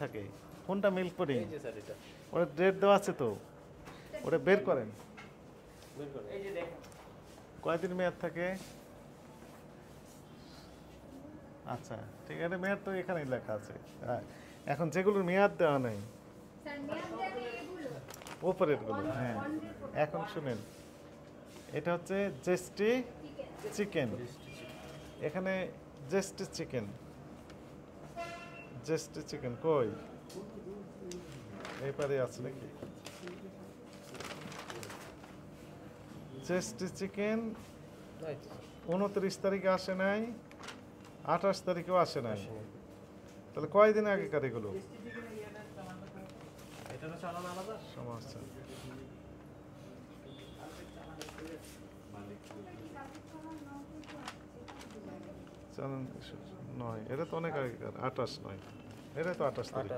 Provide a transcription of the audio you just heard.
থাকে কোনটা milk pudding? এই যে স্যার এটা ওটা ডেট দেওয়া আছে তো, ওটা বের করেন। বের করেন। এই যে দেখেন কয়দিন মেয়াদ থাকে? আচ্ছা ঠিক আছে, মেয়াদ তো এখানেই লেখা আছে। হ্যাঁ, এখন যেগুলোর মেয়াদ দেওয়া নেই স্যার মেয়াদ দেওয়া এগুলো ওপরেরগুলো, হ্যাঁ। এখন শুনেন, এটা হচ্ছে জেস্টি চিকেন। এখানে জেস্টি চিকেন, জেস্টি চিকেন কই? এপারে আছে নাকি? জেস্টি চিকেন নাই তো। 29 তারিখে আসে নাই, 28 তারিখেও আসে নাই। তাহলে কয়দিন আগেকার এগুলো? এটার চালান আলাদা। সমস্যা চলুন নয়, এটা তো অনেক আগেকার। 28 নয়, এটা তো 28 তারিখ।